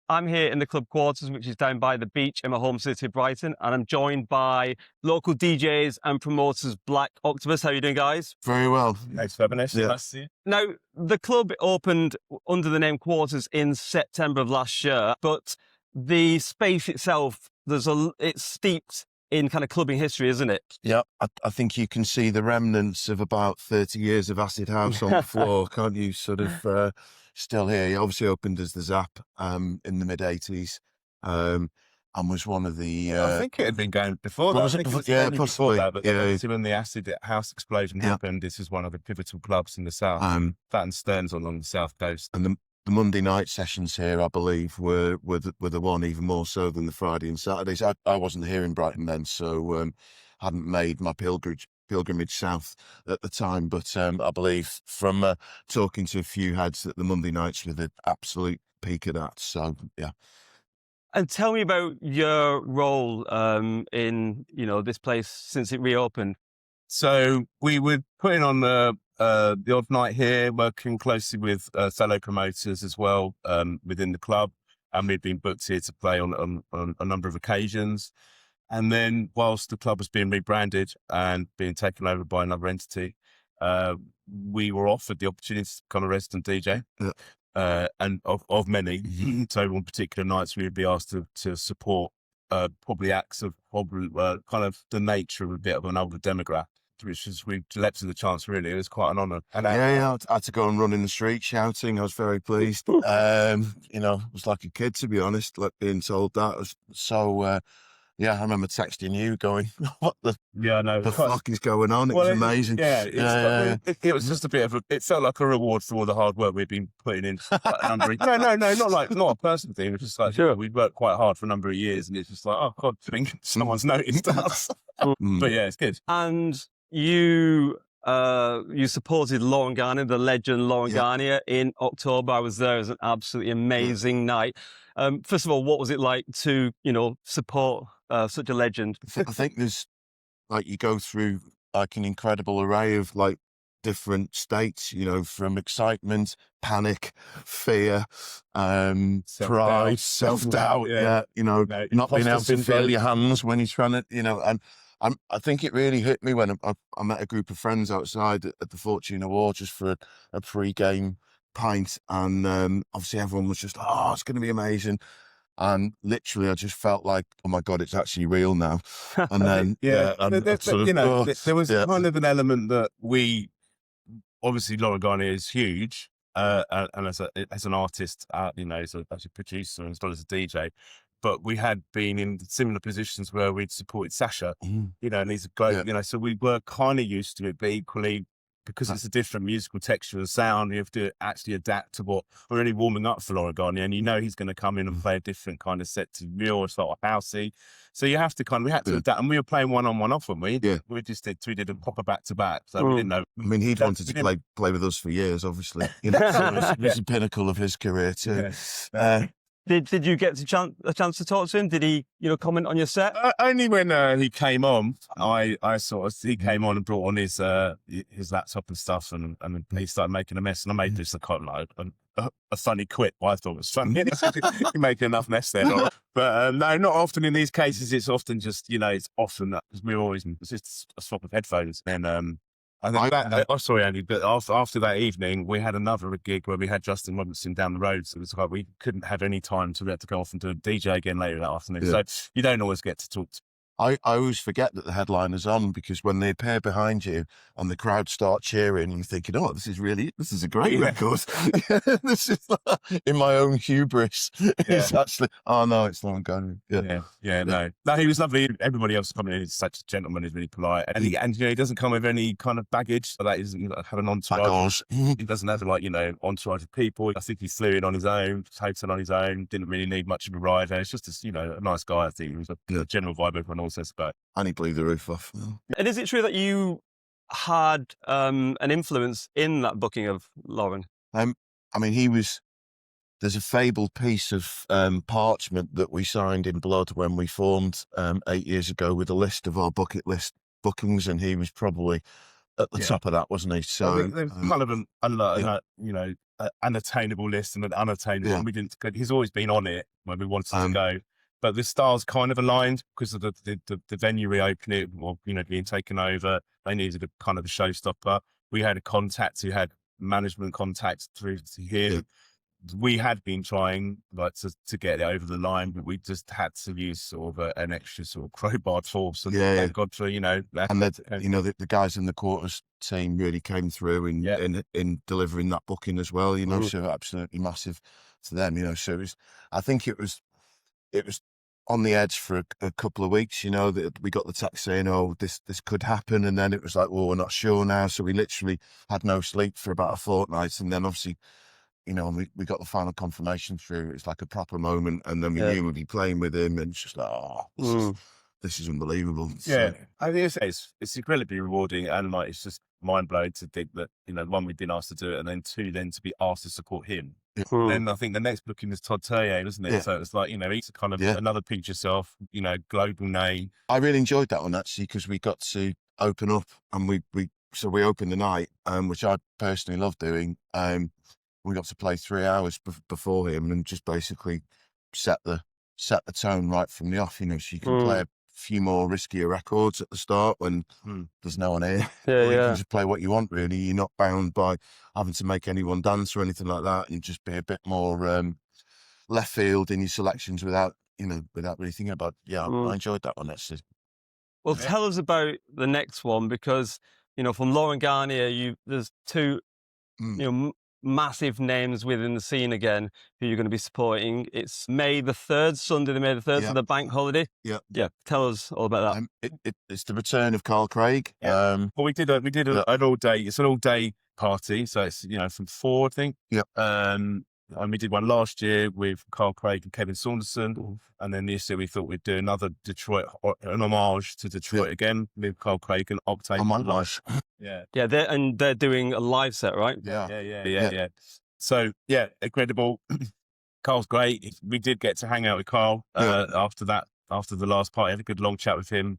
I'm here in the club quarters, which is down by the beach in my home city of Brighton, and I'm joined by local DJs and promoters Black Octopus. How are you doing, guys? Very well. Thanks for having us. Yeah. Nice to see you. Now, the club opened under the name Quarters in September of last year, but the space itself, it's steeped in kind of clubbing history, isn't it? Yeah, I think you can see the remnants of about 30 years of acid house on the floor, can't you? Sort of still here. He obviously opened as the Zap in the mid-80s and was one of the... I think it had been going before that. Was it before? Yeah, possibly. That, but Yeah. obviously when the acid house explosion happened, this is one of the pivotal clubs in the south. That and Stern's along the south coast. And the Monday night sessions here, I believe, were the one even more so than the Friday and Saturdays. I wasn't here in Brighton then, so hadn't made my pilgrimage south at the time. But I believe from talking to a few heads that the Monday nights were the absolute peak of that. So yeah. And tell me about your role in this place since it reopened. So we were putting on the odd night here, working closely with fellow promoters as well within the club, and we'd been booked here to play on a number of occasions. And then whilst the club was being rebranded and being taken over by another entity, we were offered the opportunity to become a resident DJ. Yeah. And of many. So on particular nights we would be asked to support probably acts of kind of the nature of a bit of an older demographic, which is, we leapt to the chance, really. It was quite an honour. And I had to go and run in the street shouting. I was very pleased. I was like a kid, to be honest, like being told that. So I remember texting you going, what the fuck is going on? It was amazing. It was just a bit of it felt like a reward for all the hard work we'd been putting in. Not a personal thing. It was just like, we'd worked quite hard for a number of years, and it's just like, oh God, I think someone's noticed us. But yeah, it's good. And you supported Laurent Garnier, the legend Laurent Garnier, in October. I was there. It was an absolutely amazing night. First of all, what was it like to, support such a legend? I think there's, like, you go through like an incredible array of like different states, from excitement, panic, fear, pride, self-doubt, not being able to feel your hands when you're trying to, and I think it really hit me when I met a group of friends outside at the Fortune Award just for a pre-game pint, and obviously everyone was just, oh, it's going to be amazing. And literally, I just felt like, oh my God, it's actually real now. And then, there was kind of an element that obviously Laurent Garnier is huge, and as an artist, as a producer as well as a DJ. But we had been in similar positions where we'd supported Sasha, and he's a great, so we were kind of used to it, but equally, because it's a different musical texture and sound, you have to actually adapt to what we're really warming up for Laurent Garnier, and he's going to come in and play a different kind of set to yours, sort of housey. So you have to we had to adapt, and we were playing one-on-one off, weren't we? Yeah. We did a proper back-to-back, so we didn't know. I mean, he'd wanted to play with us for years, obviously. So it was the pinnacle of his career too. Yeah. Did you get a chance to talk to him? Did he, comment on your set? Only when he came on. He came on and brought on his laptop and stuff, and he started making a mess. And I made this a funny quip. I thought it was funny. He made enough mess there. But no, not often in these cases. It's often just, it's often that, because it's just a swap of headphones. And I think sorry, Andy, but after that evening, we had another gig where we had Justin Robinson down the road. So it was like we couldn't have any time, so we had to go off and do a DJ again later that afternoon. Yeah. So you don't always get to talk to. I always forget that the headliner's on, because when they appear behind you and the crowd start cheering, you're thinking, oh, this is a great record. This is in my own hubris. It's actually, oh no, it's Laurent Garnier. No, he was lovely. Everybody else coming in is such a gentleman, he's really polite. And he doesn't come with any kind of baggage. So that he doesn't have an entourage. He doesn't have entourage of people. I think he flew in on his own, hotel on his own, didn't really need much of a ride. It's just a nice guy, I think. He was a general vibe everyone says about. And he blew the roof off. And is it true that you had an influence in that booking of Laurent? I mean, there's a fabled piece of parchment that we signed in blood when we formed 8 years ago with a list of our bucket list bookings, and he was probably at the top of that, wasn't he? So there's kind of an unattainable list and an unattainable. Yeah. And we didn't. He's always been on it when we wanted to go, but the stars kind of aligned because of the venue reopening, or being taken over. They needed a kind of a showstopper. We had a contact who had management contacts through to him. Yeah. We had been trying to get it over the line, but we just had to use sort of an extra sort of crowbar force. And thank God for and the guys in the quarters team really came through in delivering that booking as well. So absolutely massive to them. So I think it was on the edge for a couple of weeks. That we got the text saying, "Oh, this could happen," and then it was like, "Well, we're not sure now." So we literally had no sleep for about a fortnight, and then obviously. And we got the final confirmation through. It's like a proper moment, and then we knew we'd be playing with him, and it's just like, this is unbelievable. Yeah, so, I think it's incredibly rewarding, and like it's just mind blowing to think that one, we've been asked to do it, and then two, then to be asked to support him. Then I think the next booking is Todd Terje, isn't it? Yeah. So it's like he's kind of another Pinch Yourself, global name. I really enjoyed that one actually because we got to open up, and we opened the night, which I personally love doing. We got to play 3 hours before him and just basically set the tone right from the off. So you can play a few more riskier records at the start when there's no one here. You can just play what you want, really. You're not bound by having to make anyone dance or anything like that. You just be a bit more left field in your selections without really thinking about. I enjoyed that one actually. Well, tell us about the next one because from Laurent Garnier, there's two massive names within the scene again who you're going to be supporting. It's May the 3rd, Sunday, the May the 3rd, so the bank holiday. Yeah. Tell us all about that. It's the return of Carl Craig. Well, we did an all day. It's an all day party, so it's from 4, I think. And we did one last year with Carl Craig and Kevin Saunderson, and then this year we thought we'd do another an homage to Detroit again with Carl Craig and Octave. Oh my gosh! They're doing a live set, right? Yeah. So incredible. Carl's great. We did get to hang out with Carl after the last party. I had a good long chat with him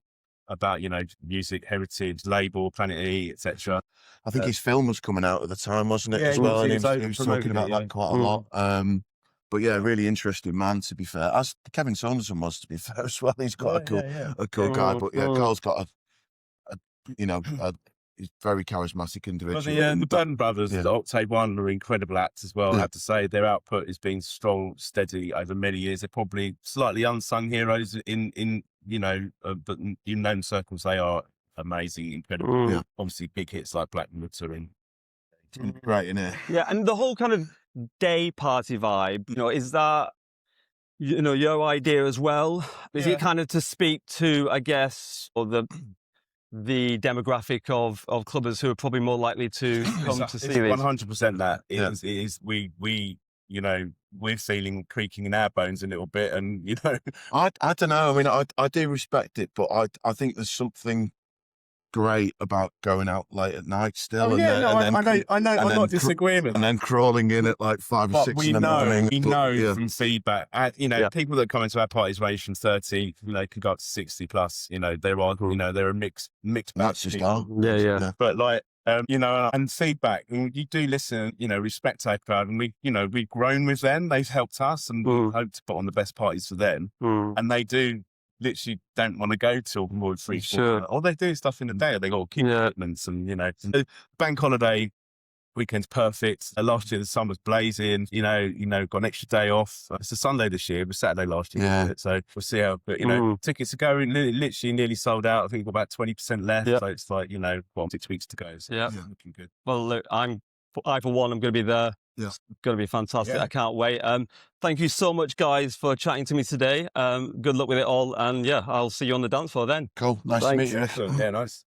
about music, heritage, label, Planet E, etc. I think his film was coming out at the time, wasn't it? As well, and he was talking about that quite a lot. But really interesting man. To be fair, as Kevin Saunderson was, to be fair as well. He's got a cool guy. But Carl's got he's very charismatic individual. Well, the Burton brothers, the Octave One, are incredible acts as well. I have to say, their output has been strong, steady over many years. They're probably slightly unsung heroes in but in known circles, they are amazing, incredible. Obviously, big hits like Black Octopus and great, isn't it? Yeah, and the whole kind of day party vibe. Is that your idea as well? Is it kind of to speak to, I guess, or the demographic of clubbers who are probably more likely to come to see these? 100% that. It is we're feeling creaking in our bones a little bit, and I don't know. I mean, I do respect it, but I think there's something great about going out late at night still. I know. I'm not disagreeing with that. And then crawling in at like 5 or 6 in the morning. We know from feedback. People that come into our parties range from 30, can go up to 60 plus. There are, there are mixed bags. That's just But and feedback, and you do listen, respect our crowd, and we've grown with them. They've helped us, and we hope to put on the best parties for them. And they do literally don't want to go till more than 3, 4, or they do stuff in the day. They got commitments, and bank holiday weekend's perfect. Last year the sun was blazing. Got an extra day off. It's a Sunday this year. It was Saturday last year. So we'll see how. But tickets are going. Literally nearly sold out. I think we've got about 20% left. So it's like 6 weeks to go. So looking good. Well, look, I for one, I'm going to be there. It's going to be fantastic. I can't wait. Thank you so much, guys, for chatting to me today. Good luck with it all, and I'll see you on the dance floor then. Cool. Nice to meet you. Yeah, nice.